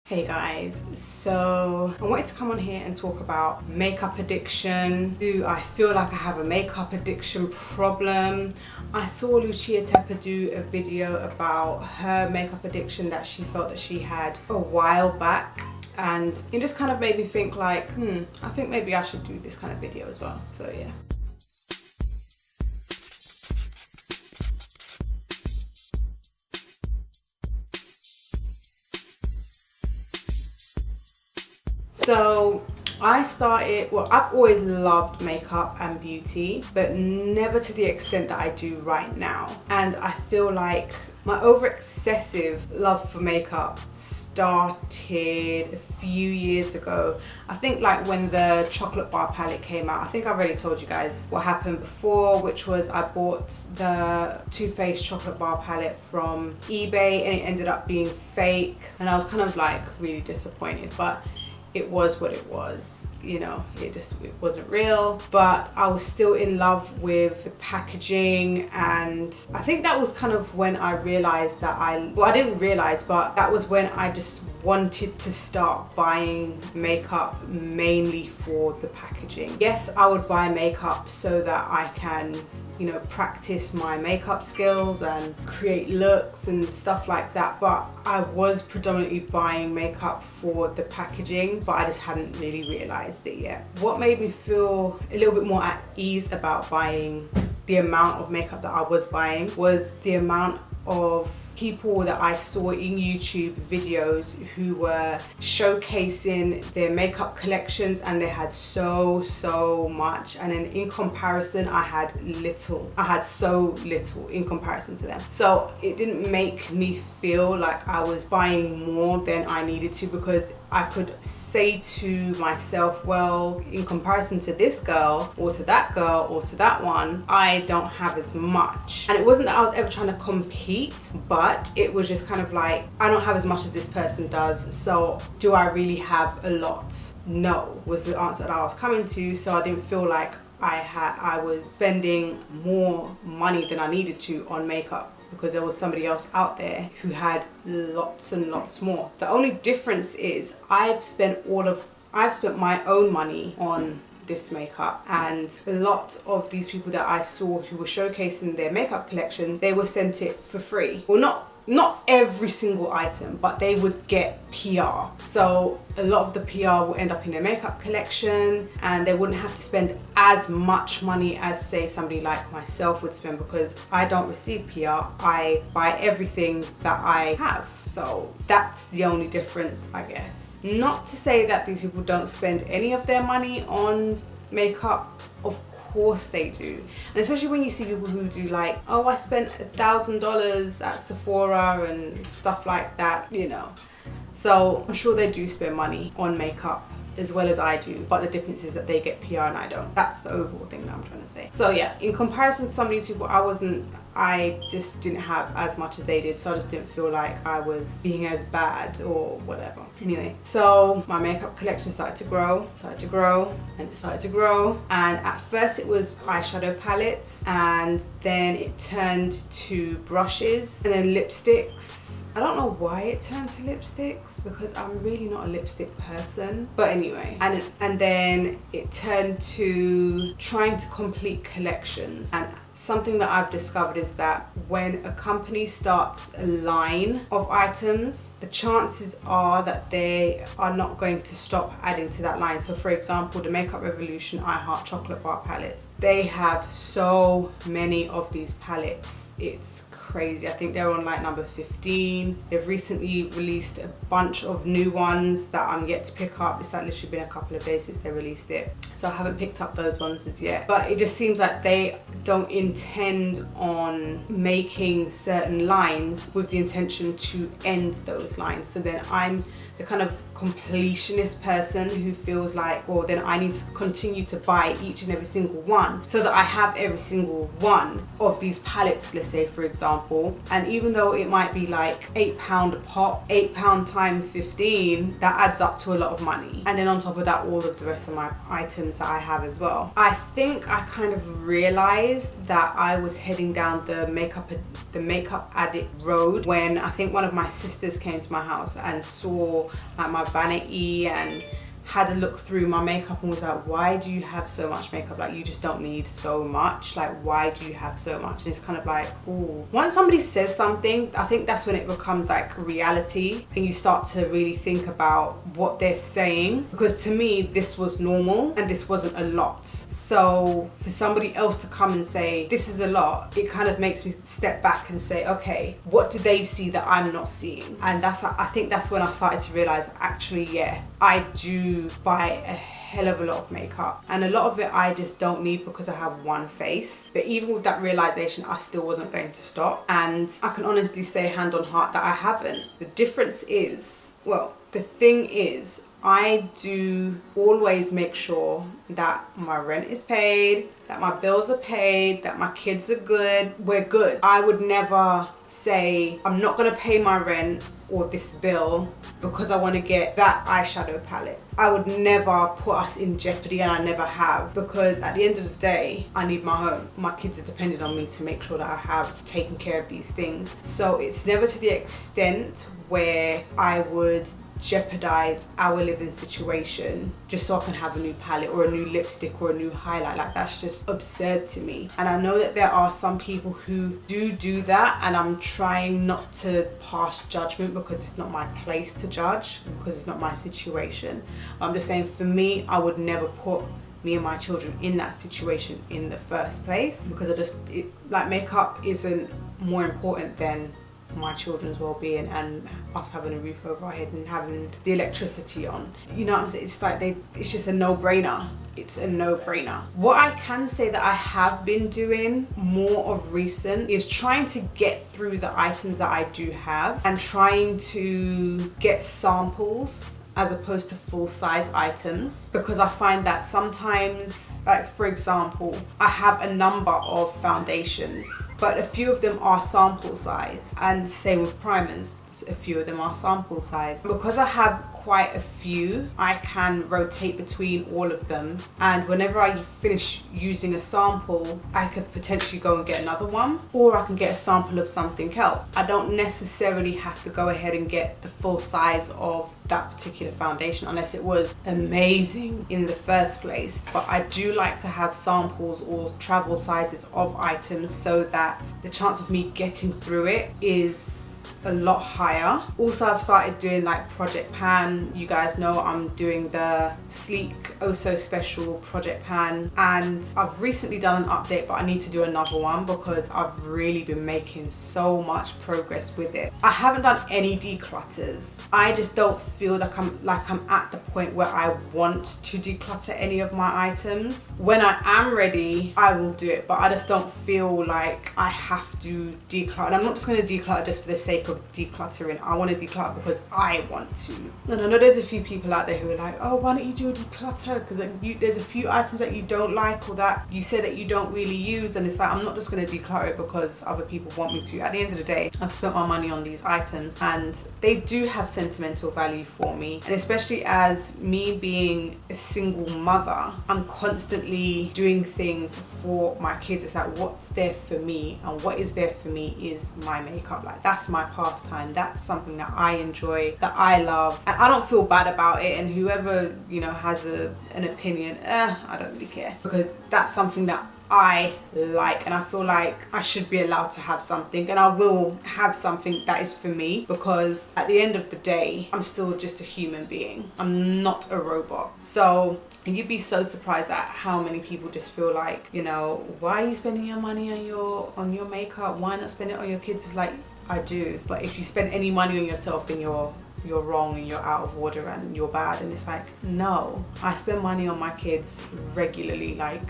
Hey guys, so I wanted to come on here and talk about makeup addiction. Do I feel like I have a makeup addiction problem? I saw Lucia Tepper do a video about her makeup addiction that she felt that she had a while back, and it just kind of made me think like, I think maybe I should do this kind of video as well. So yeah. So I started, well, I've always loved makeup and beauty, but never to the extent that I do right now. And I feel like my over excessive love for makeup started a few years ago. I think like when the chocolate bar palette came out. I think I've already told you guys what happened before, which was I bought the Too Faced chocolate bar palette from eBay and it ended up being fake, and I was kind of like really disappointed, but it was what it was, you know, it wasn't real. But I was still in love with the packaging, and I think that was kind of when I realized that I didn't realize, but that was when I just wanted to start buying makeup mainly for the packaging. Yes, I would buy makeup so that I can, you know, practice my makeup skills and create looks and stuff like that, but I was predominantly buying makeup for the packaging, but I just hadn't really realized it yet. What made me feel a little bit more at ease about buying the amount of makeup that I was buying was the amount of people that I saw in YouTube videos who were showcasing their makeup collections, and they had so much, and then in comparison I had so little in comparison to them. So it didn't make me feel like I was buying more than I needed to, because I could say to myself, well, in comparison to this girl or to that girl or to that one, I don't have as much. And it wasn't that I was ever trying to compete, but it was just kind of like, I don't have as much as this person does, so do I really have a lot? No, was the answer that I was coming to. So I didn't feel like I was spending more money than I needed to on makeup, because there was somebody else out there who had lots and lots more. The only difference is I've spent my own money on this makeup, and a lot of these people that I saw who were showcasing their makeup collections, they were sent it for free. Well, not every single item, but they would get PR. So a lot of the PR will end up in their makeup collection, and they wouldn't have to spend as much money as, say, somebody like myself would spend, because I don't receive PR. I buy everything that I have. So that's the only difference, I guess. Not to say that these people don't spend any of their money on makeup. Of course they do, and especially when you see people who do like, oh, I spent $1,000 at Sephora and stuff like that, you know. So I'm sure they do spend money on makeup as well as I do, but the difference is that they get PR and I don't. That's the overall thing that I'm trying to say. So yeah, in comparison to some of these people, I just didn't have as much as they did, so I just didn't feel like I was being as bad or whatever. Anyway, so my makeup collection started to grow, and it started to grow. And at first it was eyeshadow palettes, and then it turned to brushes, and then lipsticks. I don't know why it turned to lipsticks, because I'm really not a lipstick person, but anyway. And then it turned to trying to complete collections. And something that I've discovered is that when a company starts a line of items, the chances are that they are not going to stop adding to that line. So for example, the Makeup Revolution I Heart chocolate bar palettes, they have so many of these palettes, it's crazy. I think they're on like number 15. They've recently released a bunch of new ones that I'm yet to pick up. It's like literally been a couple of days since they released it, so I haven't picked up those ones as yet. But it just seems like they don't intend on making certain lines with the intention to end those lines. So then I'm the kind of completionist person who feels like, well, then I need to continue to buy each and every single one so that I have every single one of these palettes, let's say for example. And even though it might be like £8 a pop, £8 times 15, that adds up to a lot of money. And then on top of that, all of the rest of my items that I have as well. I think I kind of realized that I was heading down the makeup addict road when I think one of my sisters came to my house and saw for like my vanity and had a look through my makeup and was like, why do you have so much makeup? Like, you just don't need so much. Like, why do you have so much? And it's kind of like, ooh. Once somebody says something, I think that's when it becomes like reality and you start to really think about what they're saying. Because to me, this was normal and this wasn't a lot. So for somebody else to come and say, this is a lot, it kind of makes me step back and say, okay, what do they see that I'm not seeing? And I think that's when I started to realize, actually, yeah, I do buy a hell of a lot of makeup, and a lot of it I just don't need because I have one face. But even with that realization, I still wasn't going to stop, and I can honestly say hand on heart that I haven't. The difference is, well, the thing is, I do always make sure that my rent is paid, that my bills are paid, that my kids are good, we're good. I would never say I'm not gonna pay my rent or this bill because I want to get that eyeshadow palette. I would never put us in jeopardy, and I never have, because at the end of the day, I need my home. My kids are dependent on me to make sure that I have taken care of these things. So it's never to the extent where I would jeopardize our living situation just so I can have a new palette or a new lipstick or a new highlight. Like, that's just absurd to me. And I know that there are some people who do that, and I'm trying not to pass judgment because it's not my place to judge, because it's not my situation. I'm just saying, for me, I would never put me and my children in that situation in the first place, because like, makeup isn't more important than my children's well-being and us having a roof over our head and having the electricity on. You know what I'm saying? It's like it's just a no-brainer. It's a no-brainer. What I can say that I have been doing more of recent is trying to get through the items that I do have and trying to get samples as opposed to full-size items, because I find that sometimes, like, for example, I have a number of foundations, but a few of them are sample size, and same with primers, a few of them are sample size. Because I have quite a few, I can rotate between all of them, and whenever I finish using a sample, I could potentially go and get another one, or I can get a sample of something else. I don't necessarily have to go ahead and get the full size of that particular foundation unless it was amazing in the first place. But I do like to have samples or travel sizes of items so that the chance of me getting through it is a lot higher. Also, I've started doing like project pan. You guys know I'm doing the sleek oh so special project pan, and I've recently done an update, but I need to do another one because I've really been making so much progress with it. I haven't done any declutters. I just don't feel like I'm at the point where I want to declutter any of my items. When I am ready, I will do it, but I just don't feel like I have to declutter. And I'm not just going to declutter just for the sake of decluttering. I want to declutter because I want to. And I know there's a few people out there who are like, oh, why don't you do a declutter? Because there's a few items that you don't like or that you say that you don't really use, and it's like, I'm not just going to declutter it because other people want me to. At the end of the day, I've spent my money on these items and they do have sentimental value for me, and especially as me being a single mother, I'm constantly doing things for my kids. It's like, what's there for me, and what is there for me is my makeup. Like, that's my pastime, that's something that I enjoy, that I love, and I don't feel bad about it. And whoever, you know, has an opinion, I don't really care, because that's something that I like, and I feel like I should be allowed to have something, and I will have something that is for me, because at the end of the day, I'm still just a human being. I'm not a robot. So, and you'd be so surprised at how many people just feel like, you know, why are you spending your money on your makeup? Why not spend it on your kids? It's like, I do, but if you spend any money on yourself, then you're wrong and you're out of order and you're bad. And it's like, no, I spend money on my kids regularly. Like,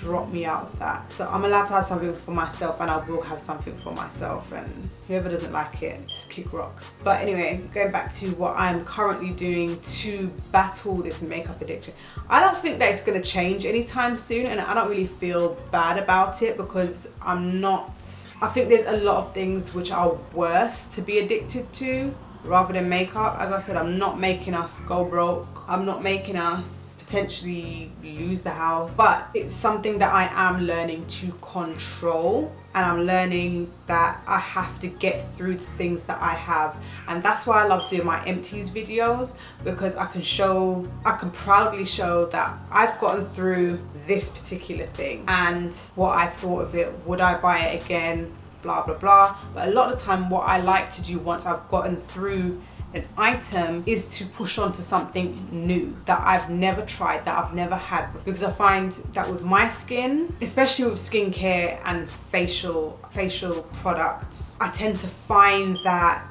drop me out of that. So I'm allowed to have something for myself, and I will have something for myself, and whoever doesn't like it, just kick rocks. But anyway, going back to what I'm currently doing to battle this makeup addiction, I don't think that it's going to change anytime soon, and I don't really feel bad about it, because I think there's a lot of things which are worse to be addicted to rather than makeup. As I said, I'm not making us go broke. I'm not making us potentially lose the house, but it's something that I am learning to control, and I'm learning that I have to get through the things that I have. And that's why I love doing my empties videos, because I can proudly show that I've gotten through this particular thing and what I thought of it. Would I buy it again? Blah blah blah. But a lot of the time what I like to do once I've gotten through an item is to push on to something new that I've never tried, that I've never had before. Because I find that with my skin, especially with skincare and facial products, I tend to find that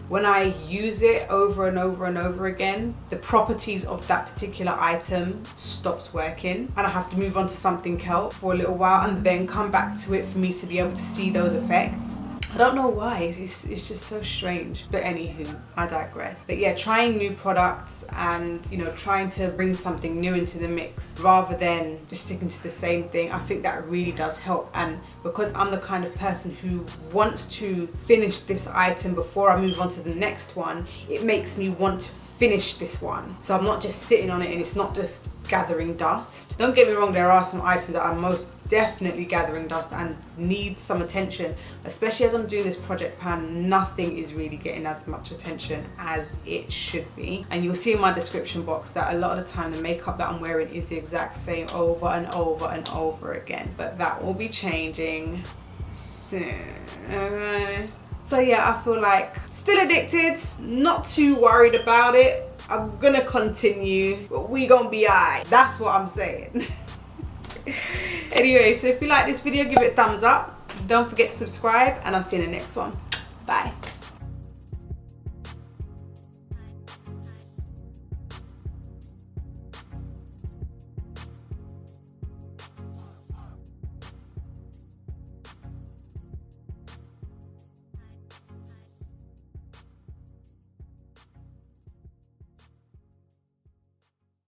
when I use it over and over and over again, the properties of that particular item stops working, and I have to move on to something else for a little while and then come back to it for me to be able to see those effects. I don't know why, it's just so strange. But anywho, I digress. But yeah, trying new products and, you know, trying to bring something new into the mix rather than just sticking to the same thing, I think that really does help. And because I'm the kind of person who wants to finish this item before I move on to the next one, it makes me want to finish this one. So I'm not just sitting on it and it's not just gathering dust. Don't get me wrong, there are some items that are most definitely gathering dust and need some attention, especially as I'm doing this project pan. Nothing is really getting as much attention as it should be, and you'll see in my description box that a lot of the time the makeup that I'm wearing is the exact same over and over and over again, but that will be changing soon. So yeah, I feel like still addicted, not too worried about it. I'm gonna continue, but we gonna be alright. That's what I'm saying. Anyway, so if you like this video, give it a thumbs up. Don't forget to subscribe, and I'll see you in the next one. Bye.